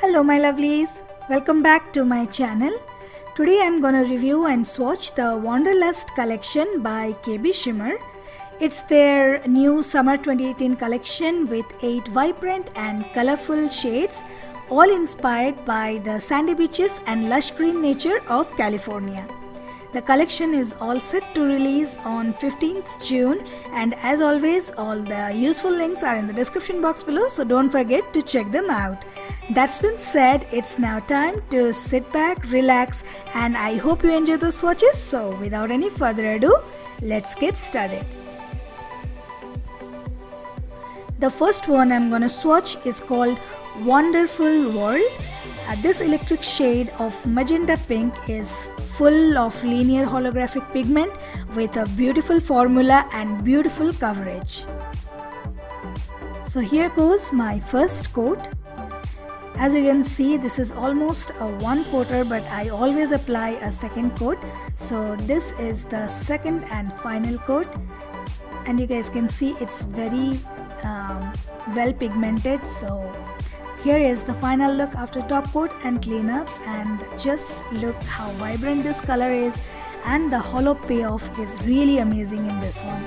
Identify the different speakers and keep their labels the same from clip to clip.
Speaker 1: Hello my lovelies, welcome back to my channel. Today I'm gonna review and swatch the Wanderlust Collection by KBSHIMMER. It's their new summer 2018 collection with 8 vibrant and colorful shades, all inspired by the sandy beaches and lush green nature of California. The collection is all set to release on 15th June, and as always all the useful links are in the description box below, so don't forget to check them out. That's been said, it's now time to sit back, relax, and I hope you enjoy the swatches. So without any further ado, let's get started. The first one I'm gonna swatch is called Wander-ful World. This electric shade of magenta pink is full of linear holographic pigment with a beautiful formula and beautiful coverage. So here goes my first coat. As you can see, this is almost a one coater, but I always apply a second coat. So this is the second and final coat, and you guys can see it's very well pigmented. So here is the final look after top coat and cleanup, and just look how vibrant this color is, and the hollow payoff is really amazing in this one.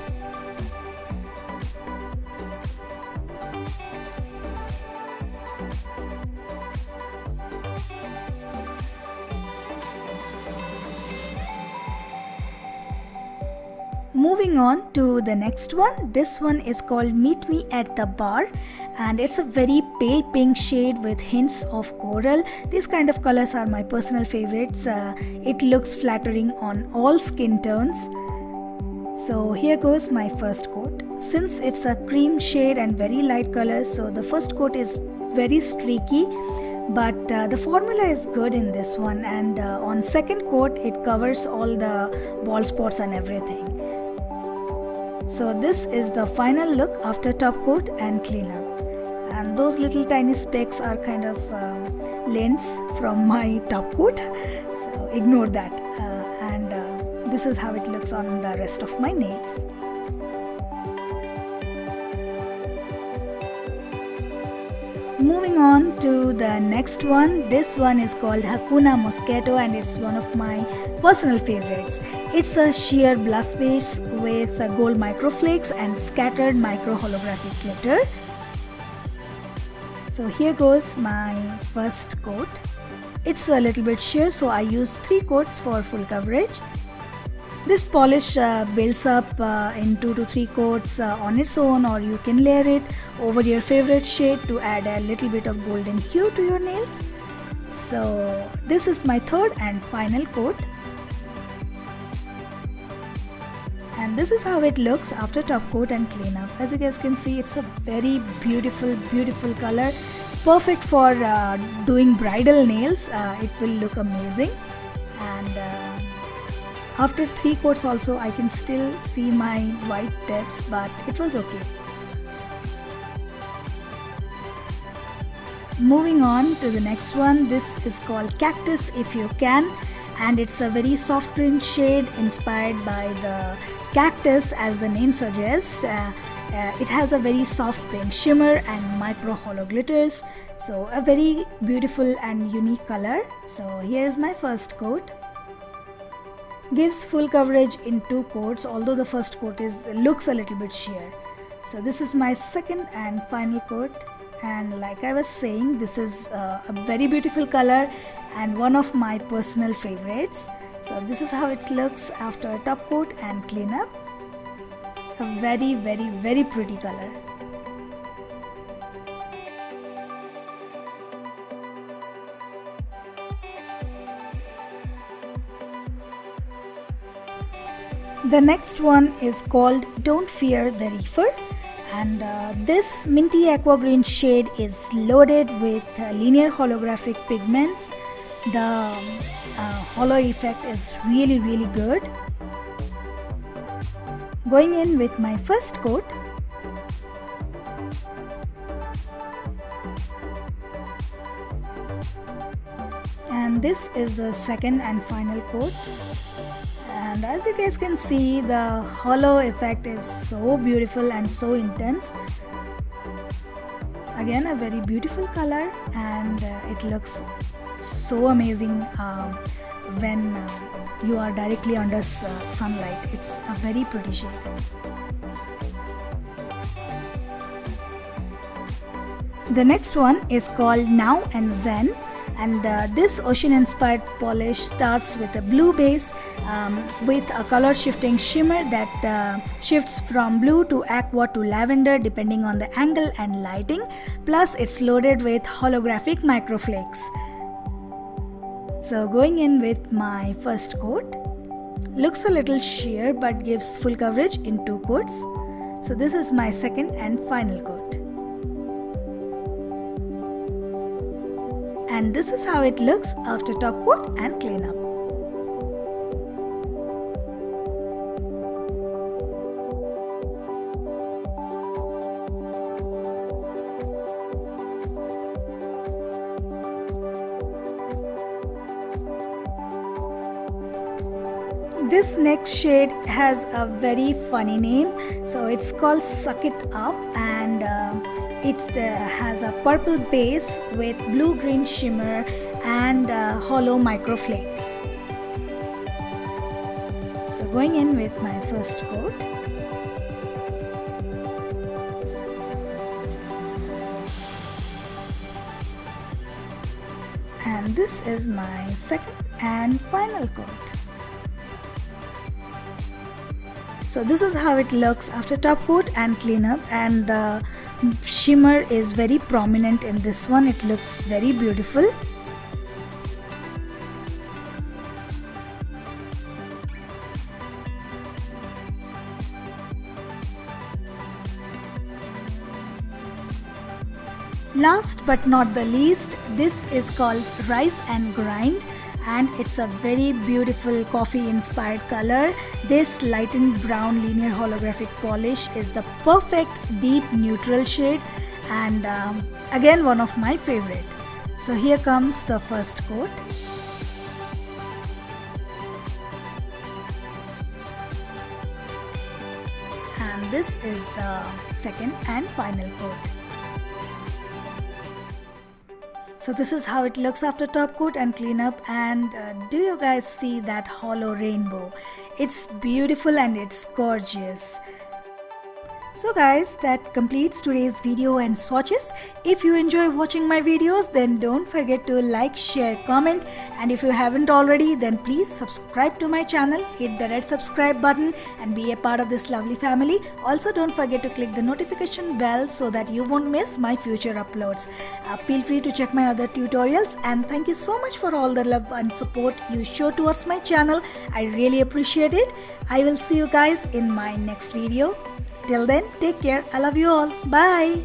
Speaker 1: Moving on to the next one, this one is called Meet Me at the Bar, and it's a very pale pink shade with hints of coral. These kind of colors are my personal favorites. It looks flattering on all skin tones. So here goes my first coat. Since it's a cream shade and very light color, so the first coat is very streaky, but the formula is good in this one, and on second coat it covers all the bald spots and everything. So this is the final look after top coat and cleanup, and those little tiny specks are kind of lint from my top coat, so ignore that. This is how it looks on the rest of my nails. Moving on to the next one, this one is called Hakuna Moscato, and it's one of my personal favorites. It's a sheer blush base with gold microflakes and scattered micro holographic glitter. So here goes my first coat. It's a little bit sheer, so I use 3 coats for full coverage. This polish builds up in 2 to 3 coats on its own, or you can layer it over your favorite shade to add a little bit of golden hue to your nails. So this is my third and final coat, and this is how it looks after top coat and cleanup. As you guys can see, it's a very beautiful color, perfect for doing bridal nails. It will look amazing, and after 3 coats also I can still see my white tips, but it was okay. Moving on to the next one, this is called Cactus If You Can, and it's a very soft green shade inspired by the cactus, as the name suggests. It has a very soft pink shimmer and micro hollow glitters, so a very beautiful and unique color. So here is my first coat. Gives full coverage in 2 coats, although the first coat looks a little bit sheer. So this is my second and final coat, and like I was saying, this is a very beautiful color and one of my personal favorites. So this is how it looks after top coat and cleanup. A very pretty color. The next one is called Don't Fear the Reefer, and this minty aqua green shade is loaded with linear holographic pigments. The hollow effect is really good. Going in with my first coat, and this is the second and final coat. And as you guys can see, the hollow effect is so beautiful and so intense. Again, a very beautiful color, and it looks so amazing when you are directly under sunlight. It's a very pretty shade. The next one is called Now and Zen, and this ocean inspired polish starts with a blue base with a color shifting shimmer that shifts from blue to aqua to lavender depending on the angle and lighting, plus it's loaded with holographic microflakes. So going in with my first coat, looks a little sheer but gives full coverage in 2 coats. So this is my second and final coat. And this is how it looks after top coat and clean up. This next shade has a very funny name, so it's called Succ It Up, and it has a purple base with blue-green shimmer and hollow microflakes. So going in with my first coat. And this is my second and final coat. So this is how it looks after top coat and cleanup, and the shimmer is very prominent in this one. It looks very beautiful. Last but not the least, this is called Rise and Grind, and it's a very beautiful coffee inspired color. This lightened brown linear holographic polish is the perfect deep neutral shade, and again one of my favorite. So here comes the first coat. And this is the second and final coat. So this is how it looks after top coat and cleanup, and do you guys see that hollow rainbow? It's beautiful and it's gorgeous. So guys, that completes today's video and swatches. If you enjoy watching my videos, then don't forget to like, share, comment, and if you haven't already, then please subscribe to my channel, hit the red subscribe button and be a part of this lovely family. Also don't forget to click the notification bell so that you won't miss my future uploads. Feel free to check my other tutorials, and thank you so much for all the love and support you show towards my channel. I really appreciate it. I will see you guys in my next video. Till then, take care. I love you all. Bye.